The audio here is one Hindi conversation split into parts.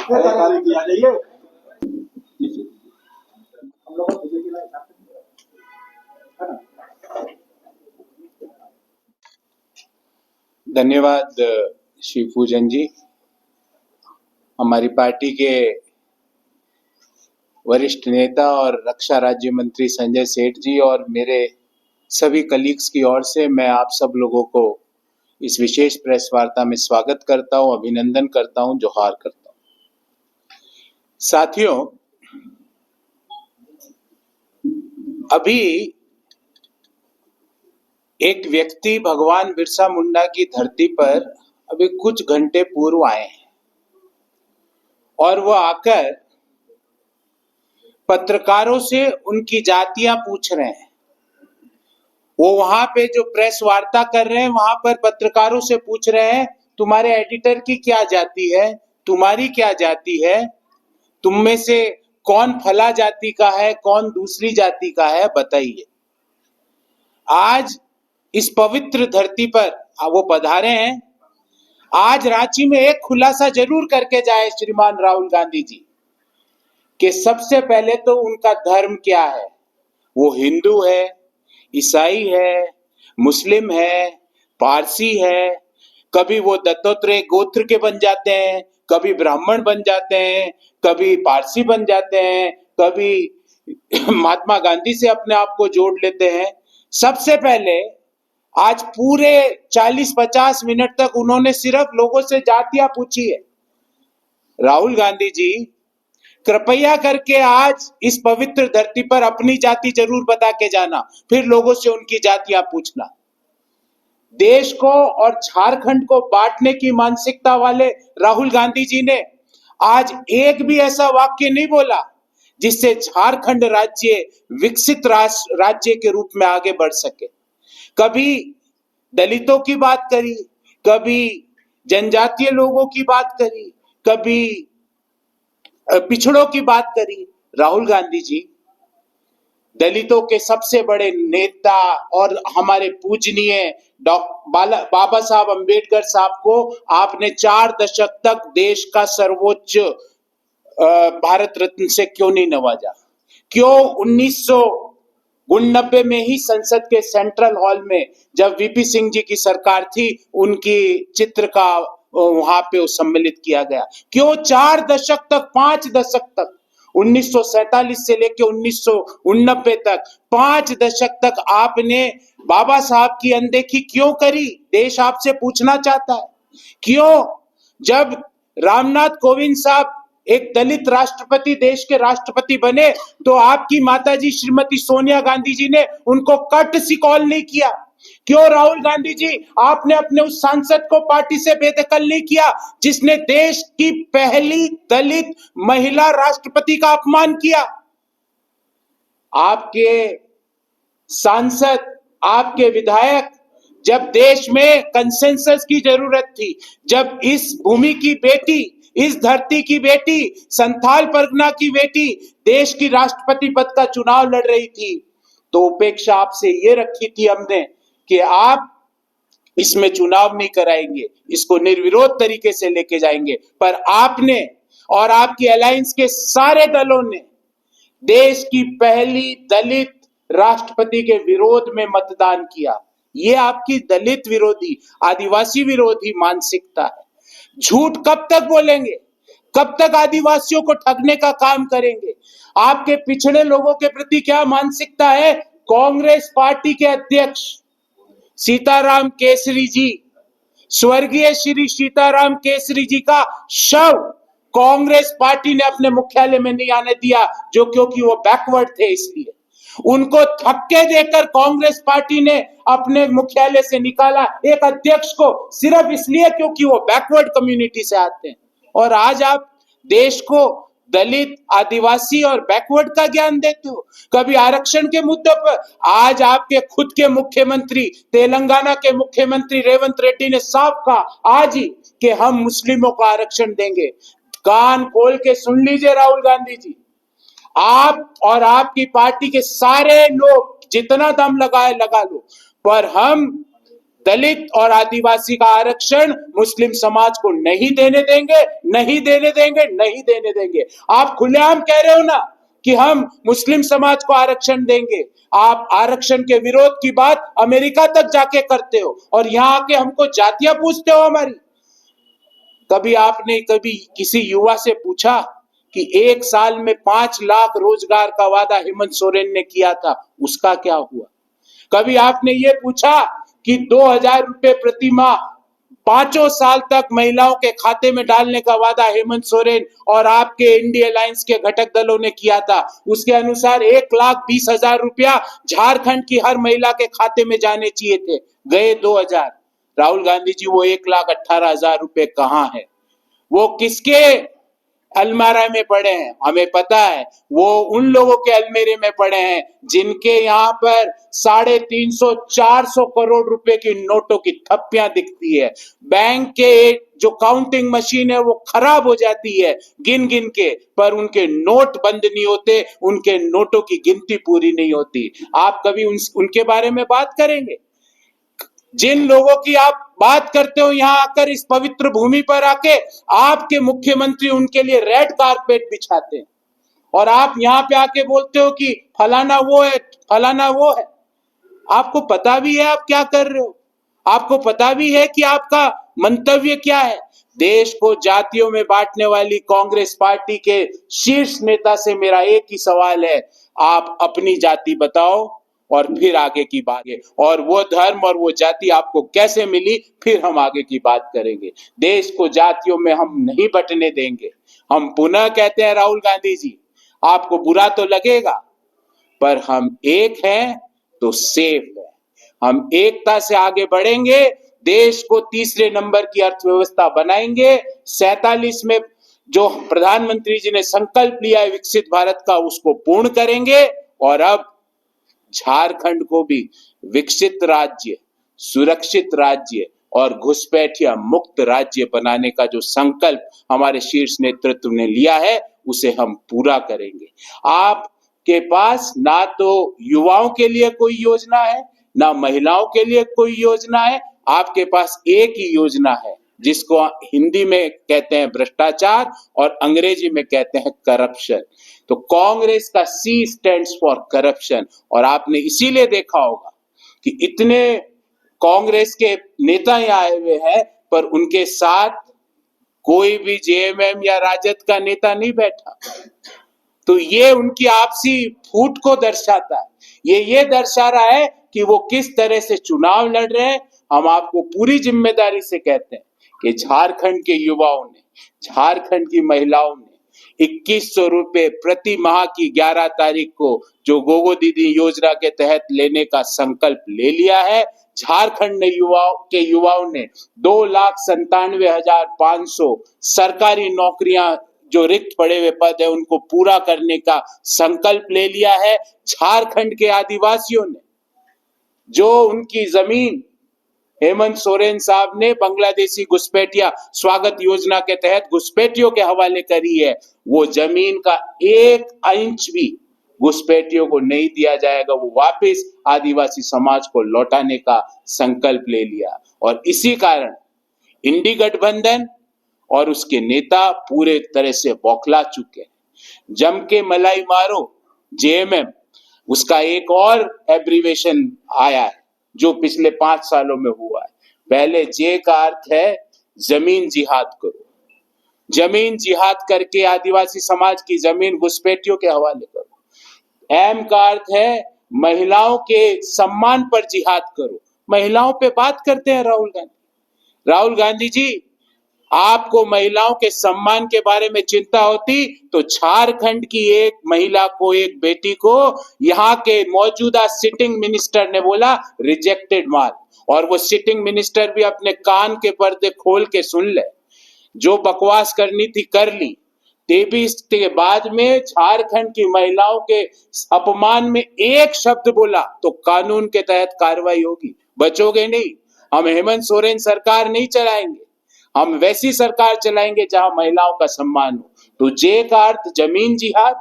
धन्यवाद श्री पूजन जी। हमारी पार्टी के वरिष्ठ नेता और रक्षा राज्य मंत्री संजय सेठ जी और मेरे सभी कलीग्स की ओर से मैं आप सब लोगों को इस विशेष प्रेस वार्ता में स्वागत करता हूं, अभिनंदन करता हूं, जोहार करता हूं। साथियों, अभी एक व्यक्ति भगवान बिरसा मुंडा की धरती पर अभी कुछ घंटे पूर्व आए हैं और वो आकर पत्रकारों से उनकी जातियां पूछ रहे हैं। वो वहां पे जो प्रेस वार्ता कर रहे हैं वहां पर पत्रकारों से पूछ रहे हैं, तुम्हारे एडिटर की क्या जाति है, तुम्हारी क्या जाति है, तुम में से कौन फला जाति का है, कौन दूसरी जाति का है, बताइए। आज इस पवित्र धरती पर वो पधारे हैं। आज रांची में एक खुलासा जरूर करके जाए श्रीमान राहुल गांधी जी कि सबसे पहले तो उनका धर्म क्या है। वो हिंदू है, ईसाई है, मुस्लिम है, पारसी है, कभी वो दत्तात्रेय गोत्र के बन जाते हैं, कभी ब्राह्मण बन जाते हैं, कभी पारसी बन जाते हैं, कभी महात्मा गांधी से अपने आप को जोड़ लेते हैं। सबसे पहले आज पूरे 40-50 मिनट तक उन्होंने सिर्फ लोगों से जातियां पूछी है। राहुल गांधी जी, कृपया करके आज इस पवित्र धरती पर अपनी जाति जरूर बता के जाना, फिर लोगों से उनकी जातियां पूछना। देश को और झारखंड को बांटने की मानसिकता वाले राहुल गांधी जी ने आज एक भी ऐसा वाक्य नहीं बोला जिससे झारखंड राज्य विकसित राज्य के रूप में आगे बढ़ सके। कभी दलितों की बात करी, कभी जनजातीय लोगों की बात करी, कभी पिछड़ों की बात करी। राहुल गांधी जी, दलितों के सबसे बड़े नेता और हमारे पूजनीय बाबा साहब अंबेडकर साहब को आपने 4 दशक तक देश का सर्वोच्च भारत रत्न से क्यों नहीं नवाजा? क्यों 1989 में ही संसद के सेंट्रल हॉल में जब वीपी सिंह जी की सरकार थी उनकी चित्र का वहां पे सम्मिलित किया गया? क्यों 4 दशक तक, 5 दशक तक, 1947 से लेकर 1989 तक 5 दशक तक आपने बाबा साहब की अनदेखी क्यों करी? देश आपसे पूछना चाहता है। क्यों जब रामनाथ कोविंद साहब एक दलित राष्ट्रपति, देश के राष्ट्रपति बने, तो आपकी माताजी श्रीमती सोनिया गांधी जी ने उनको कर्टसी कॉल नहीं किया? क्यों राहुल गांधी जी, आपने अपने उस सांसद को पार्टी से बेदखल नहीं किया जिसने देश की पहली दलित महिला राष्ट्रपति का अपमान किया? आपके सांसद, आपके विधायक, जब देश में कंसेंसस की जरूरत थी, जब इस भूमि की बेटी, इस धरती की बेटी, संथाल परगना की बेटी देश की राष्ट्रपति पद का चुनाव लड़ रही थी, तो उपेक्षा आपसे ये रखी थी हमने कि आप इसमें चुनाव नहीं कराएंगे, इसको निर्विरोध तरीके से लेके जाएंगे। पर आपने और आपकी अलायंस के सारे दलों ने देश की पहली दलित राष्ट्रपति के विरोध में मतदान किया। ये आपकी दलित विरोधी, आदिवासी विरोधी मानसिकता है। झूठ कब तक बोलेंगे? कब तक आदिवासियों को ठगने का काम करेंगे? आपके पिछड़े लोगों के प्रति क्या मानसिकता है? कांग्रेस पार्टी के अध्यक्ष सीताराम केसरी जी, स्वर्गीय श्री सीताराम केसरी जी का शव कांग्रेस पार्टी ने अपने मुख्यालय में नहीं आने दिया, जो क्योंकि वो बैकवर्ड थे। इसलिए उनको धक्के देकर कांग्रेस पार्टी ने अपने मुख्यालय से निकाला, एक अध्यक्ष को, सिर्फ इसलिए क्योंकि वो बैकवर्ड कम्युनिटी से आते हैं। और आज आप देश को दलित, आदिवासी और बैकवर्ड का ज्ञान देते हो। कभी आरक्षण के मुद्दे पर आज आपके खुद के मुख्यमंत्री, तेलंगाना के मुख्यमंत्री रेवंत रेड्डी ने साफ कहा आज ही कि हम मुस्लिमों को आरक्षण देंगे। कान खोल के सुन लीजिए राहुल गांधी जी, आप और आपकी पार्टी के सारे लोग जितना दम लगाए लगा लो, पर हम दलित और आदिवासी का आरक्षण मुस्लिम समाज को नहीं देने देंगे, नहीं देने देंगे, नहीं देने देंगे। आप खुलेआम कह रहे हो ना कि हम मुस्लिम समाज को आरक्षण देंगे। आप आरक्षण के विरोध की बात अमेरिका तक जाके करते हो और यहां आके हमको जातियां पूछते हो हमारी। कभी आपने कभी किसी युवा से पूछा कि 1 साल में 5 लाख रोजगार का वादा हेमंत सोरेन ने किया था, उसका क्या हुआ? कभी आपने ये पूछा कि 2,000 रुपए प्रति माह 5 साल तक महिलाओं के खाते में डालने का वादा हेमंत सोरेन और आपके इंडिया अलायंस के घटक दलों ने किया था, उसके अनुसार 1,20,000 रुपया झारखंड की हर महिला के खाते में जाने चाहिए थे, गए 2,000। राहुल गांधी जी, वो 1,18,000 रुपए कहां है? वो किसके अलमारा में पड़े हैं? हमें पता है, वो उन लोगों के अलमेरे में पड़े हैं जिनके यहाँ पर 350-400 करोड़ रुपए की नोटों की थप्पियां दिखती है। बैंक के जो काउंटिंग मशीन है वो खराब हो जाती है गिन गिन के, पर उनके नोट बंद नहीं होते, उनके नोटों की गिनती पूरी नहीं होती। आप कभी उनके बारे में बात करेंगे? जिन लोगों की आप बात करते हो यहां आकर इस पवित्र भूमि पर आके, आपके मुख्यमंत्री उनके लिए रेड कारपेट बिछाते हैं और आप यहां पे आके बोलते हो कि फलाना वो है, फलाना वो है। आपको पता भी है आप क्या कर रहे हो, आपको पता भी है कि आपका मंतव्य क्या है। देश को जातियों में बांटने वाली कांग्रेस पार्टी के शीर्ष नेता से मेरा एक ही सवाल है, आप अपनी जाति बताओ और फिर आगे की बात है, और वो धर्म और वो जाति आपको कैसे मिली फिर हम आगे की बात करेंगे। देश को जातियों में हम नहीं बंटने देंगे। हम पुनः कहते हैं राहुल गांधी जी, आपको बुरा तो लगेगा पर हम एक हैं तो सेफ है। हम एकता से आगे बढ़ेंगे, देश को तीसरे नंबर की अर्थव्यवस्था बनाएंगे। 47 में जो प्रधानमंत्री जी ने संकल्प लिया है विकसित भारत का, उसको पूर्ण करेंगे और अब झारखंड को भी विकसित राज्य, सुरक्षित राज्य और घुसपैठिया मुक्त राज्य बनाने का जो संकल्प हमारे शीर्ष नेतृत्व ने लिया है उसे हम पूरा करेंगे। आपके पास ना तो युवाओं के लिए कोई योजना है, ना महिलाओं के लिए कोई योजना है। आपके पास एक ही योजना है जिसको हिंदी में कहते हैं भ्रष्टाचार और अंग्रेजी में कहते हैं करप्शन। तो कांग्रेस का C स्टैंड्स फॉर करप्शन, और आपने इसीलिए देखा होगा कि इतने कांग्रेस के नेता यहाँ आए हुए हैं पर उनके साथ कोई भी JMM या राजद का नेता नहीं बैठा। तो ये उनकी आपसी फूट को दर्शाता है, ये दर्शा रहा है कि वो किस तरह से चुनाव लड़ रहे हैं। हम आपको पूरी जिम्मेदारी से कहते हैं कि झारखंड के युवाओं ने, झारखंड की महिलाओं ने 2100 रुपए प्रति माह की 11 तारीख को जो गोगो दीदी योजना के तहत लेने का संकल्प ले लिया है। झारखंड ने युवाओं ने 2,97,500 सरकारी नौकरियां, जो रिक्त पड़े हुए पद है उनको पूरा करने का संकल्प ले लिया है। झारखंड के आदिवासियों ने जो उनकी जमीन हेमंत सोरेन साहब ने बांग्लादेशी घुसपैठिया स्वागत योजना के तहत घुसपैठियों के हवाले करी है, वो जमीन का 1 इंच भी घुसपैठियों को नहीं दिया जाएगा। वो वापस आदिवासी समाज को लौटाने का संकल्प ले लिया और इसी कारण इंडी गठबंधन और उसके नेता पूरे तरह से बौखला चुके हैं। जम के मलाई मारो JMM, उसका एक और एब्रीवेशन आया है जो पिछले 5 सालों में हुआ है। पहले J का अर्थ है जमीन जिहाद करो, जमीन जिहाद करके आदिवासी समाज की जमीन घुसपैठियों के हवाले करो। M का अर्थ है महिलाओं के सम्मान पर जिहाद करो। महिलाओं पे बात करते हैं राहुल गांधी जी, आपको महिलाओं के सम्मान के बारे में चिंता होती तो झारखंड की एक महिला को, एक बेटी को यहाँ के मौजूदा सिटिंग मिनिस्टर ने बोला रिजेक्टेड माल, और वो सिटिंग मिनिस्टर भी अपने कान के पर्दे खोल के सुन ले। जो बकवास करनी थी कर ली। 23 के बाद में झारखंड की महिलाओं के अपमान में एक शब्द बोला तो कानून के तहत कार्रवाई होगी, बचोगे नहीं। हम हेमंत सोरेन सरकार नहीं चलाएंगे, हम वैसी सरकार चलाएंगे जहां महिलाओं का सम्मान हो। तो J का अर्थ जमीन जिहाद,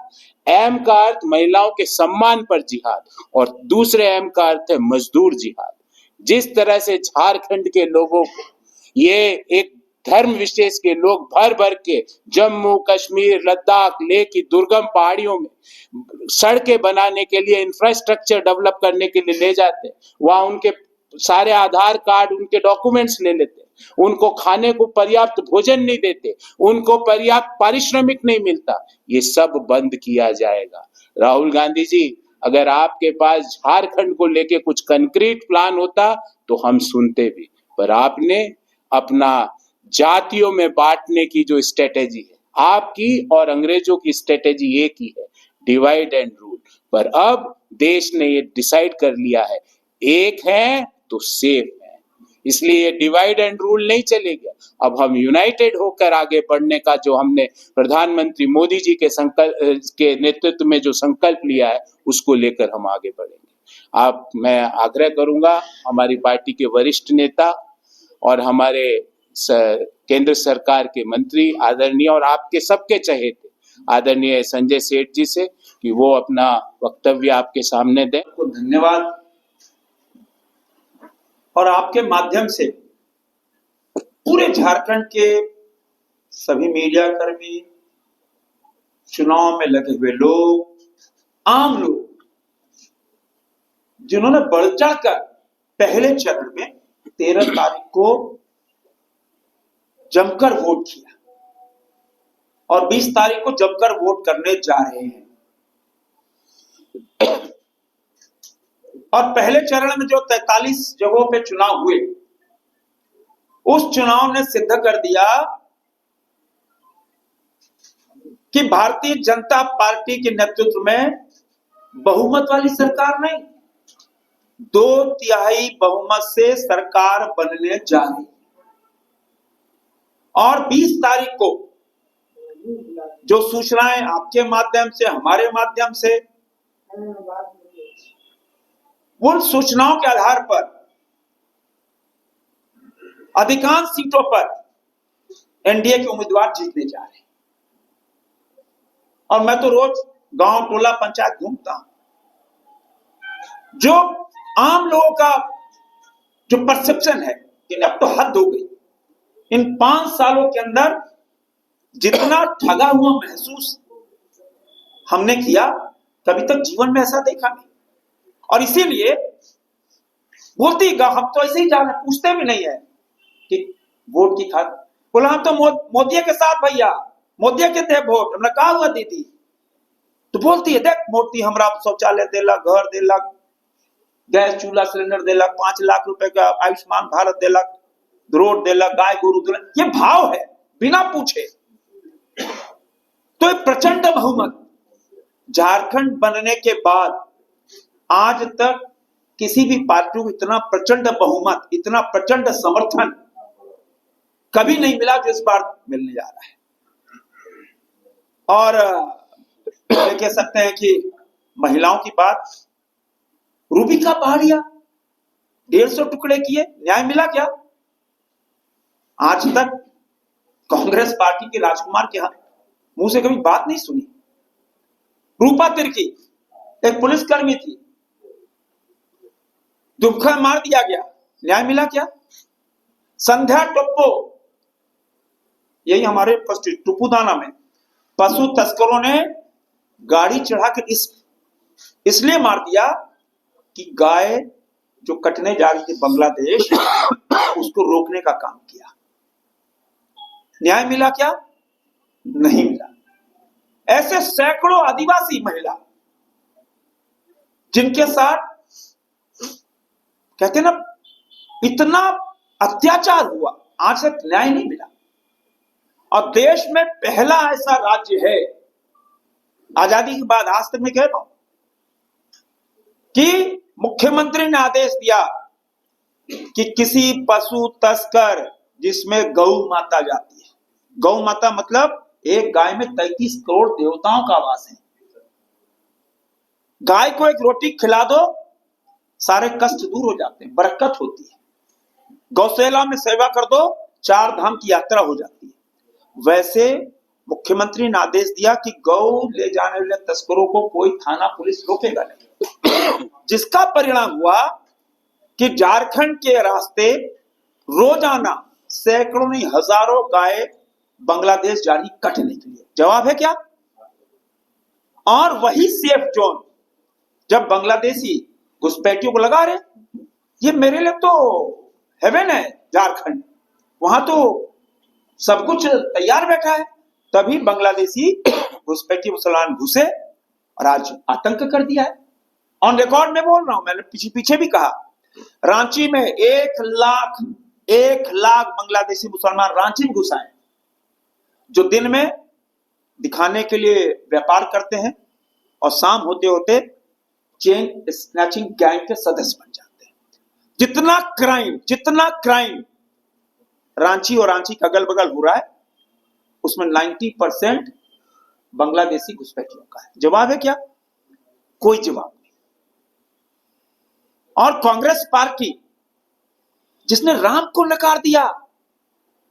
M का अर्थ महिलाओं के सम्मान पर जिहाद और दूसरे M का अर्थ है मजदूर जिहाद। जिस तरह से झारखंड के लोगों को ये एक धर्म विशेष के लोग भर भर के जम्मू कश्मीर लद्दाख लेह की दुर्गम पहाड़ियों में सड़कें बनाने के लिए, इंफ्रास्ट्रक्चर डेवलप करने के लिए ले जाते, वहां उनके सारे आधार कार्ड, उनके डॉक्यूमेंट्स ले लेते, उनको खाने को पर्याप्त भोजन नहीं देते, उनको पर्याप्त पारिश्रमिक नहीं मिलता, ये सब बंद किया जाएगा। राहुल गांधी जी, अगर आपके पास झारखंड को लेके कुछ कंक्रीट प्लान होता तो हम सुनते भी, पर आपने अपना जातियों में बांटने की जो स्ट्रेटेजी है, आपकी और अंग्रेजों की स्ट्रेटेजी एक ही है, डिवाइड एंड रूल। पर अब देश ने ये डिसाइड कर लिया है, एक है तो सेफ है, इसलिए ये डिवाइड एंड रूल नहीं चलेगा। अब हम यूनाइटेड होकर आगे बढ़ने का जो हमने प्रधानमंत्री मोदी जी के संकल्प के नेतृत्व में जो संकल्प लिया है, उसको लेकर हम आगे बढ़ेंगे। मैं आग्रह करूंगा हमारी पार्टी के वरिष्ठ नेता और हमारे केंद्र सरकार के मंत्री आदरणीय और आपके सबके चहेते आदरणीय संजय सेठ जी से कि वो अपना वक्तव्य आपके सामने दें। आपको धन्यवाद। और आपके माध्यम से पूरे झारखंड के सभी मीडिया कर्मी, चुनाव में लगे हुए लोग, आम लोग, जिन्होंने बढ़ चढ़कर पहले चरण में 13 तारीख को जमकर वोट किया और 20 तारीख को जमकर वोट करने जा रहे हैं। और पहले चरण में जो 43 जगहों पे चुनाव हुए, उस चुनाव ने सिद्ध कर दिया कि भारतीय जनता पार्टी के नेतृत्व में बहुमत वाली सरकार नहीं, 2/3 बहुमत से सरकार बनने जा रही है। और 20 तारीख को जो सूचनाएं आपके माध्यम से, हमारे माध्यम से, उन सूचनाओं के आधार पर अधिकांश सीटों पर एनडीए के उम्मीदवार जीतने जा रहे हैं। और मैं तो रोज गांव, टोला, पंचायत घूमता हूं। जो आम लोगों का जो परसेप्शन है कि अब तो हद हो गई, इन 5 सालों के अंदर जितना ठगा हुआ महसूस हमने किया, कभी तक जीवन में ऐसा देखा नहीं। और इसीलिए बोलती हम तो ऐसे ही जाने, पूछते भी नहीं है कि वोट की खातिर। बोला हम तो मोदी के साथ भैया, मोदी के थे वोट, हमने कहा हुआ दीदी। तो बोलती है देख मोदी हमरा शौचालय देलक, घर देलक, गैस चूल्हा सिलेंडर देलक, 5 लाख रुपए का आयुष्मान भारत देलक, रोड देलक, गाय गोरू देलक। ये भाव है बिना पूछे। तो एक प्रचंड बहुमत झारखंड बनने के बाद आज तक किसी भी पार्टी को इतना प्रचंड बहुमत, इतना प्रचंड समर्थन कभी नहीं मिला जो इस बार मिलने जा रहा है। और कह सकते हैं कि महिलाओं की बात, रूबी का पहाड़िया 150 टुकड़े किए, न्याय मिला क्या? आज तक कांग्रेस पार्टी के राजकुमार के मुंह से कभी बात नहीं सुनी। रूपा तिर्की एक पुलिसकर्मी थी, दुबका मार दिया गया, न्याय मिला क्या? संध्या टोप्पो, यही हमारे टुपुदाना में पशु तस्करों ने गाड़ी चढ़ाकर इसलिए मार दिया कि गाय जो कटने जा रही थी बांग्लादेश, उसको रोकने का काम किया। न्याय मिला क्या? नहीं मिला। ऐसे सैकड़ों आदिवासी महिला जिनके साथ कहते ना इतना अत्याचार हुआ, आज तक न्याय नहीं मिला। और देश में पहला ऐसा राज्य है आजादी के बाद, आज तक मैं कह रहा हूं, कि मुख्यमंत्री ने आदेश दिया कि किसी पशु तस्कर जिसमें गौ माता जाती है, गौ माता मतलब एक गाय में 33 करोड़ देवताओं का वास है। गाय को एक रोटी खिला दो, सारे कष्ट दूर हो जाते हैं, बरकत होती है। गौशाला में सेवा कर दो, 4 धाम की यात्रा हो जाती है। वैसे मुख्यमंत्री ने आदेश दिया कि गौ ले जाने वाले तस्करों को कोई थाना पुलिस रोकेगा नहीं, जिसका परिणाम हुआ कि झारखंड के रास्ते रोजाना सैकड़ों नहीं हजारों गाय बांग्लादेश जा रही कटने के लिए। जवाब है क्या? और वही सेफ जोन जब बांग्लादेशी घुसपैठियों को लगा रहे, ये मेरे लिए तो हेवन है झारखंड, वहां तो सब कुछ तैयार बैठा है। तभी बांग्लादेशी घुसपैठी मुसलमान घुसे और आज आतंक कर दिया है। ऑन रिकॉर्ड में बोल रहा हूं, मैंने पीछे भी कहा, रांची में 1 लाख बांग्लादेशी मुसलमान रांची में घुसा है, जो दिन में दिखाने के लिए व्यापार करते हैं और शाम होते होते चेन स्नैचिंग गैंग के सदस्य बन जाते हैं। जितना क्राइम रांची और रांची का अगल बगल हो रहा है, उसमें 90% बांग्लादेशी घुसपैठियों का है। जवाब है क्या? कोई जवाब नहीं। और कांग्रेस पार्टी जिसने राम को नकार दिया,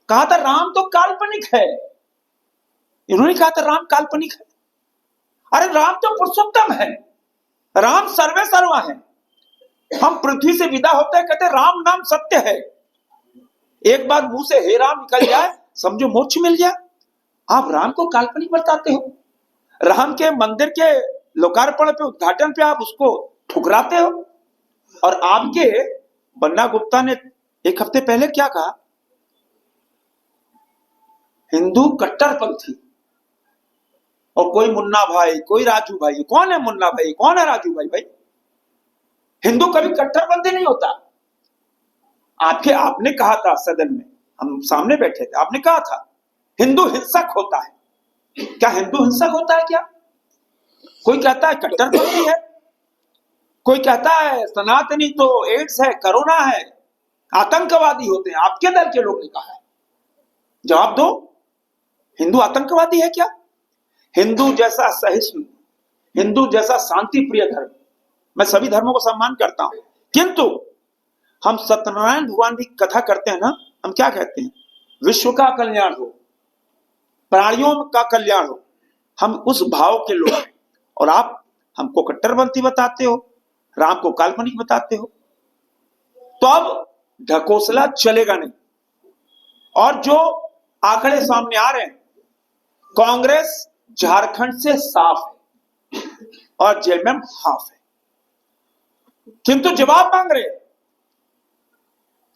कहा था राम तो काल्पनिक है, इन्होंने कहा था राम काल्पनिक है। अरे राम तो पुरुषोत्तम है, राम सर्वे सर्वा है। हम पृथ्वी से विदा होते हैं कहते राम नाम सत्य है। एक बार मुंह से हे राम निकल जाए, समझो मोक्ष मिल गया। आप राम को काल्पनिक बताते हो, राम के मंदिर के लोकार्पण पे, उद्घाटन पे आप उसको ठुकराते हो। और आपके बन्ना गुप्ता ने एक हफ्ते पहले क्या कहा? हिंदू कट्टरपंथी, और कोई मुन्ना भाई, कोई राजू भाई। कौन है मुन्ना भाई, कौन है राजू भाई? भाई हिंदू कभी कट्टरपंथी नहीं होता। आपने कहा था सदन में, हम सामने बैठे थे, आपने कहा था हिंदू हिंसक होता है। क्या हिंदू हिंसक होता है क्या? कोई कहता है कट्टरपंथी है, कोई कहता है सनातनी तो एड्स है, कोरोना है, आतंकवादी होते हैं। आपके दल के लोग ने कहा है। जवाब दो, हिंदू आतंकवादी है क्या? हिंदू जैसा सहिष्णु, हिंदू जैसा शांति प्रिय धर्म, मैं सभी धर्मों को सम्मान करता हूं, किंतु हम सत्यनारायण भगवान की कथा करते हैं ना, हम क्या कहते हैं? विश्व का कल्याण हो, प्राणियों का कल्याण हो। हम उस भाव के लोग हैं, और आप हमको कट्टरपंथी बताते हो, राम को काल्पनिक बताते हो। तो अब ढकोसला चलेगा नहीं। और जो आंकड़े सामने आ रहे हैं, कांग्रेस झारखंड से साफ है और जेएमएम हाफ है, किंतु जवाब मांग रहे हैं।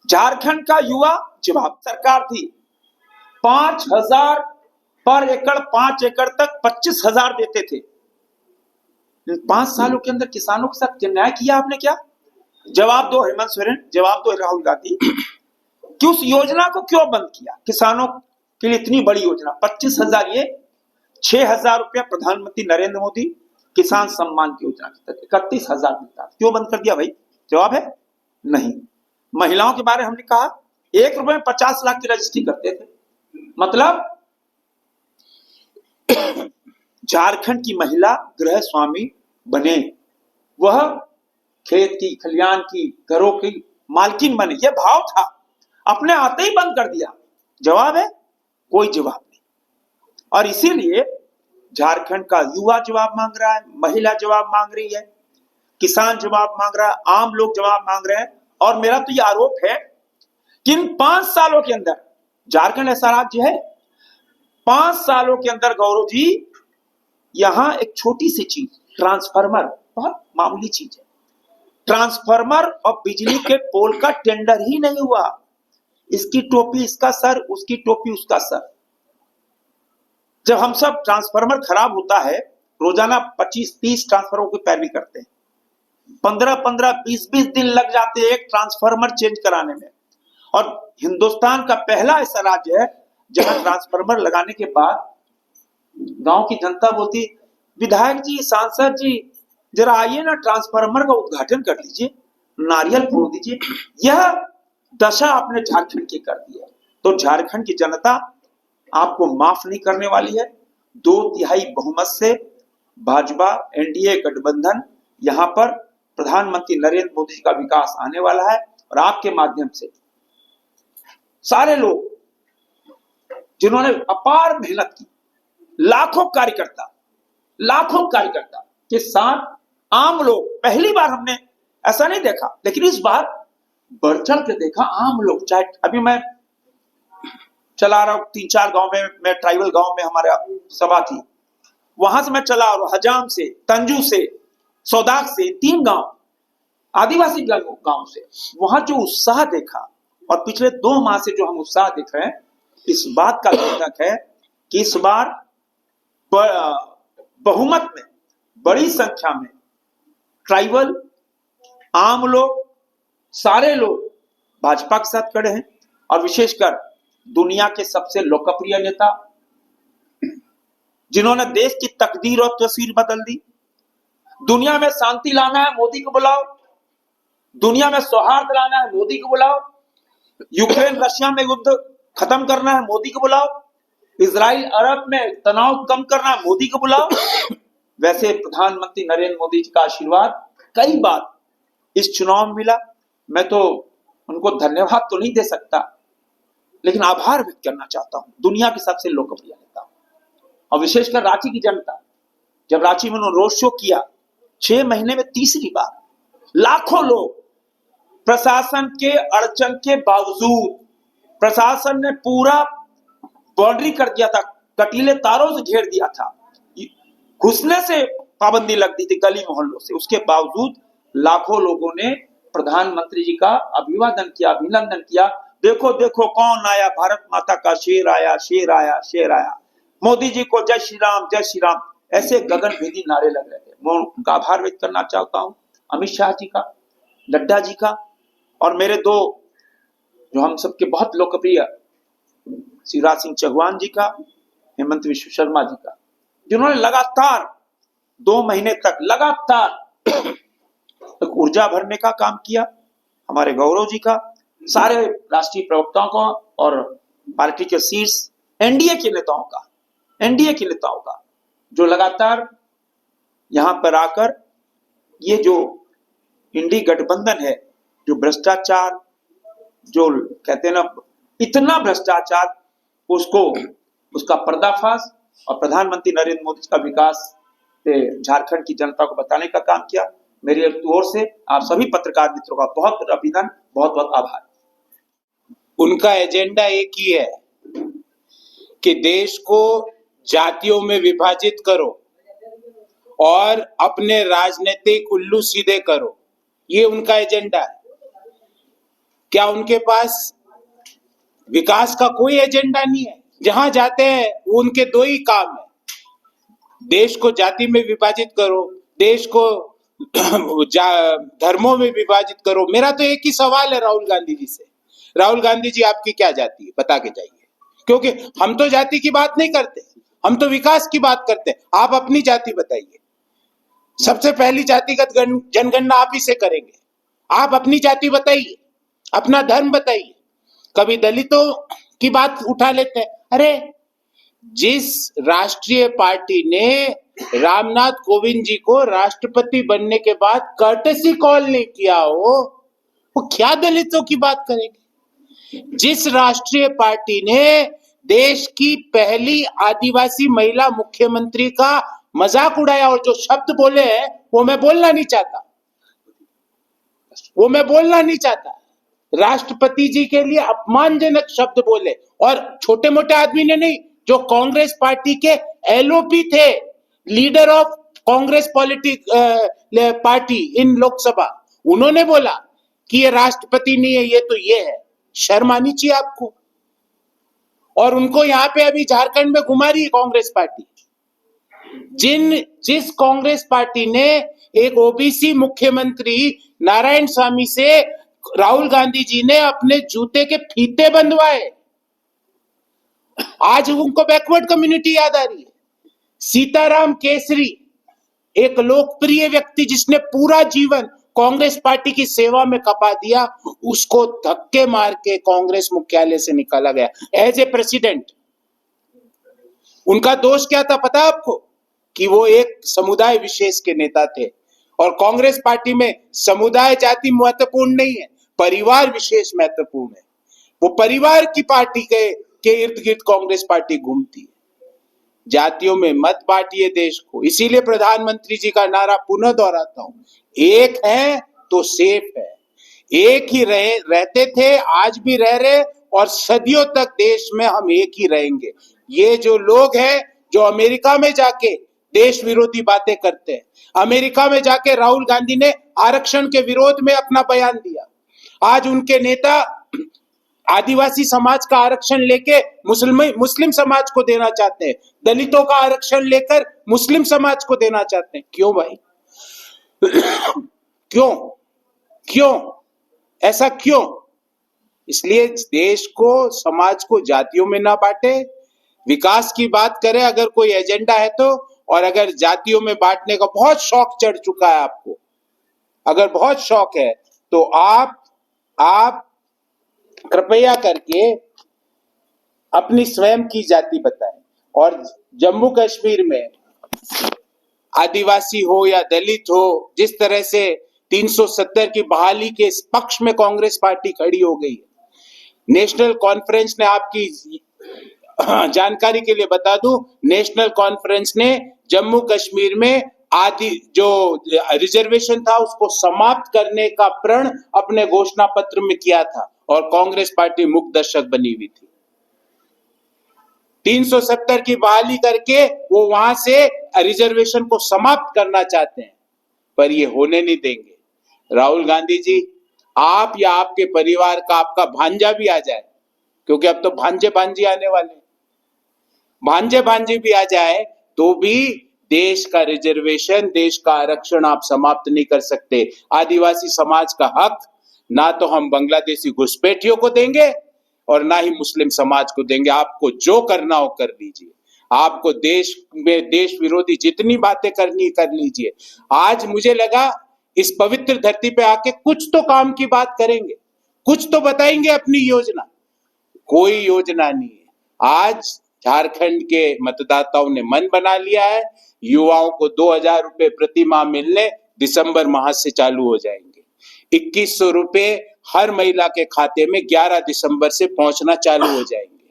झारखंड का युवा जवाब, सरकार थी 5,000 पर एकड़, 5 एकड़ तक 25,000 देते थे। 5 सालों के अंदर किसानों के साथ न्याय किया आपने क्या? जवाब दो हेमंत सोरेन, जवाब दो राहुल गांधी, कि उस योजना को क्यों बंद किया? किसानों के लिए इतनी बड़ी योजना 25,000, ये 6,000 रुपया प्रधानमंत्री नरेंद्र मोदी किसान सम्मान की योजना के तहत 31,000 मिलता, क्यों बंद कर दिया भाई? जवाब है नहीं। महिलाओं के बारे में हमने कहा 1 रुपए में 50 लाख की रजिस्ट्री करते थे। मतलब झारखंड की महिला गृह स्वामी बने, वह खेत की, खलियान की, घरों की मालकिन बने, यह भाव था। अपने आते ही बंद कर दिया। जवाब है कोई जवाब नहीं। और इसीलिए झारखंड का युवा जवाब मांग रहा है, महिला जवाब मांग रही है, किसान जवाब मांग रहा है, आम लोग जवाब मांग रहे हैं। और मेरा तो यह आरोप है कि इन 5 सालों के अंदर, झारखंड ऐसा राज्य है, 5 सालों के अंदर गौरव जी, यहां एक छोटी सी चीज, ट्रांसफार्मर, बहुत मामूली चीज है, ट्रांसफार्मर और बिजली के पोल का टेंडर ही नहीं हुआ। इसकी टोपी इसका सर, उसकी टोपी उसका सर। जब हम सब ट्रांसफार्मर खराब होता है, रोजाना 25-30 ट्रांसफार्मर की पैरवी करते हैं, 15-15, 20-20 दिन लग जाते हैं एक ट्रांसफार्मर चेंज कराने में। और हिंदुस्तान का पहला ऐसा राज्य है जहां ट्रांसफार्मर लगाने के बाद गांव की जनता बोलती, विधायक जी, सांसद जी, जरा आइए ना, ट्रांसफार्मर का उद्घाटन कर लीजिए, नारियल फोड़ दीजिए। यह दशा आपने झारखंड की कर दी है। तो झारखंड की जनता आपको माफ नहीं करने वाली है। 2/3 बहुमत से भाजपा एनडीए गठबंधन, यहां पर प्रधानमंत्री नरेंद्र मोदी जी का विकास आने वाला है। और आपके माध्यम से सारे लोग जिन्होंने अपार मेहनत की, लाखों कार्यकर्ता के साथ आम लोग, पहली बार हमने ऐसा नहीं देखा, लेकिन इस बार बढ़ चढ़ के देखा आम लोग, चाहे अभी मैं चला रहा हूं 3-4 गांव में, मैं ट्राइबल गांव में हमारा सभा थी, वहां से मैं चला रहा हूं, हजाम से, तंजू से, सौदाग से, 3 गांव आदिवासी गांव से, वहां जो उत्साह देखा और पिछले 2 माह से जो हम उत्साह देख रहे हैं, इस बात का द्योतक है कि इस बार बहुमत में बड़ी संख्या में ट्राइबल, आम लोग, सारे लोग भाजपा के साथ खड़े हैं। और विशेषकर दुनिया के सबसे लोकप्रिय नेता, जिन्होंने देश की तकदीर और तस्वीर बदल दी। दुनिया में शांति लाना है, मोदी को बुलाओ। दुनिया में सौहार्द लाना है, मोदी को बुलाओ। यूक्रेन रशिया में युद्ध खत्म करना है, मोदी को बुलाओ। इजराइल अरब में तनाव कम करना है, मोदी को बुलाओ। वैसे प्रधानमंत्री नरेंद्र मोदी जी का आशीर्वाद कई बार इस चुनाव में मिला। मैं तो उनको धन्यवाद तो नहीं दे सकता, लेकिन आभार व्यक्त करना चाहता हूं। दुनिया के सबसे लोकप्रिय नेता, और विशेषकर रांची की जनता, जब रांची में उन्होंने रोड शो किया, 6 महीने में तीसरी बार लाखों लोग, प्रशासन के अड़चन के बावजूद प्रशासन ने पूरा बाउंड्री कर दिया था, कटीले तारों से घेर दिया था, घुसने से पाबंदी लगती थी गली मोहल्लों से, उसके बावजूद लाखों लोगों ने प्रधानमंत्री जी का अभिवादन किया, अभिनंदन किया। देखो देखो कौन आया, भारत माता का शेर आया, शेर आया, शेर आया, मोदी जी को जय श्री राम, जय श्री राम, ऐसे गगनभेदी नारे लग रहे थे। मैं उनका आभार व्यक्त करना चाहता हूं, अमित शाह जी का, नड्डा जी का, और मेरे 2 जो हम सबके बहुत लोकप्रिय शिवराज सिंह चौहान जी का, हेमंत विश्व शर्मा जी का, जिन्होंने लगातार 2 महीने तक लगातार ऊर्जा भरने का काम किया। हमारे गौरव जी का, सारे राष्ट्रीय प्रवक्ताओं का और पार्टी के शीर्ष एनडीए के नेताओं का जो लगातार यहां पर आकर ये जो इंडी गठबंधन है, जो भ्रष्टाचार, जो कहते हैं ना इतना भ्रष्टाचार, उसका पर्दाफाश और प्रधानमंत्री नरेंद्र मोदी का विकास से झारखंड की जनता को बताने का काम किया। मेरी ओर से आप सभी पत्रकार मित्रों का बहुत बहुत अभिनंदन, बहुत बहुत आभार। उनका एजेंडा एक ही है कि देश को जातियों में विभाजित करो और अपने राजनीतिक उल्लू सीधे करो, ये उनका एजेंडा है। क्या उनके पास विकास का कोई एजेंडा नहीं है? जहां जाते हैं उनके 2 ही काम है, देश को जाति में विभाजित करो, देश को धर्मों में विभाजित करो। मेरा तो एक ही सवाल है राहुल गांधी जी से, राहुल गांधी जी आपकी क्या जाति है, बता के जाइए, क्योंकि हम तो जाति की बात नहीं करते, हम तो विकास की बात करते हैं। आप अपनी जाति बताइए, सबसे पहली जातिगत जनगणना आप ही से करेंगे। आप अपनी जाति बताइए, अपना धर्म बताइए। कभी दलितों की बात उठा लेते हैं। अरे जिस राष्ट्रीय पार्टी ने रामनाथ कोविंद जी को राष्ट्रपति बनने के बाद कर्टेसी कॉल नहीं किया हो, वो क्या दलितों की बात करेगी? जिस राष्ट्रीय पार्टी ने देश की पहली आदिवासी महिला मुख्यमंत्री का मजाक उड़ाया और जो शब्द बोले हैं वो मैं बोलना नहीं चाहता, राष्ट्रपति जी के लिए अपमानजनक शब्द बोले, और छोटे मोटे आदमी ने नहीं, जो कांग्रेस पार्टी के एलओपी थे, लीडर ऑफ कांग्रेस पार्टी इन लोकसभा, उन्होंने बोला कि ये राष्ट्रपति नहीं है, ये तो ये है। शर्म आनी चाहिए आपको। और उनको यहाँ पे अभी झारखंड में घुमा रही है कांग्रेस पार्टी। जिस कांग्रेस पार्टी ने एक ओबीसी मुख्यमंत्री नारायण स्वामी से राहुल गांधी जी ने अपने जूते के फीते बंधवाए, आज उनको बैकवर्ड कम्युनिटी याद आ रही है। सीताराम केसरी, एक लोकप्रिय व्यक्ति जिसने पूरा जीवन कांग्रेस पार्टी की सेवा में खपा दिया, उसको धक्के मार के कांग्रेस मुख्यालय से निकाला गया एज ए प्रेसिडेंट। उनका दोष क्या था पता आपको? कि वो एक समुदाय विशेष के नेता थे, और कांग्रेस पार्टी में समुदाय जाति महत्वपूर्ण नहीं है, परिवार विशेष महत्वपूर्ण है। वो परिवार की पार्टी के इर्द गिर्द कांग्रेस पार्टी घूमती है। जातियों में मत बांटिए देश को। इसीलिए प्रधानमंत्री जी का नारा पुनः दोहराता हूं, एक है तो सेफ है, एक ही रहते थे, आज भी रह रहे, और सदियों तक देश में हम एक ही रहेंगे। ये जो लोग हैं जो अमेरिका में जाके देश विरोधी बातें करते हैं, अमेरिका में जाके राहुल गांधी ने आरक्षण के विरोध में अपना बयान दिया, आज उनके नेता आदिवासी समाज का आरक्षण लेके मुस्लिम समाज को देना चाहते हैं, दलितों का आरक्षण लेकर मुस्लिम समाज को देना चाहते हैं। क्यों भाई? क्यों क्यों ऐसा क्यों? इसलिए देश को, समाज को जातियों में ना बांटे, विकास की बात करें अगर कोई एजेंडा है तो। और अगर जातियों में बांटने का बहुत शौक चढ़ चुका है आपको, अगर बहुत शौक है, तो आप कृपया करके अपनी स्वयं की जाति बताएं। और जम्मू कश्मीर में आदिवासी हो या दलित हो, जिस तरह से 370 की बहाली के पक्ष में कांग्रेस पार्टी खड़ी हो गई है। नेशनल कॉन्फ्रेंस ने, आपकी जानकारी के लिए बता दूं, नेशनल कॉन्फ्रेंस ने जम्मू कश्मीर में जो रिजर्वेशन था उसको समाप्त करने का प्रण अपने घोषणा पत्र में किया था, और कांग्रेस पार्टी मुख्य दर्शक बनी हुई थी। 370 की बहाली करके वो वहां से रिजर्वेशन को समाप्त करना चाहते हैं, पर ये होने नहीं देंगे। राहुल गांधी जी, आप या आपके परिवार का आपका भांजा भी आ जाए, क्योंकि अब तो भांजे भांजी आने वाले, भांजे भांजी भी आ जाए तो भी देश का रिजर्वेशन, देश का आरक्षण आप समाप्त नहीं कर सकते। आदिवासी समाज का हक ना तो हम बांग्लादेशी घुसपैठियों को देंगे और ना ही मुस्लिम समाज को देंगे। आपको जो करना हो कर लीजिए, आपको देश में देश विरोधी जितनी बातें करनी कर लीजिए। आज मुझे लगा इस पवित्र धरती पे आके कुछ तो काम की बात करेंगे, कुछ तो बताएंगे अपनी योजना। कोई योजना नहीं है। आज झारखंड के मतदाताओं ने मन बना लिया है, युवाओं को 2000 रुपए प्रति माह मिलने दिसंबर माह से चालू हो जाएंगे। 2100 रुपए हर महिला के खाते में 11 दिसंबर से पहुंचना चालू हो जाएंगे।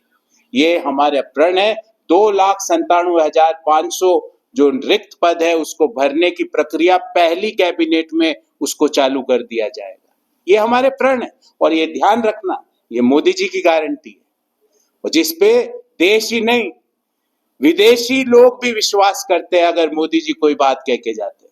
ये हमारे प्रण है। 2,97,500 जो रिक्त पद है उसको भरने की प्रक्रिया पहली कैबिनेट में उसको चालू कर दिया जाएगा। ये हमारे प्रण है, और ये ध्यान रखना, ये मोदी जी की गारंटी है, और जिसपे देश ही नहीं विदेशी लोग भी विश्वास करते हैं अगर मोदी जी कोई बात कह के जाते हैं।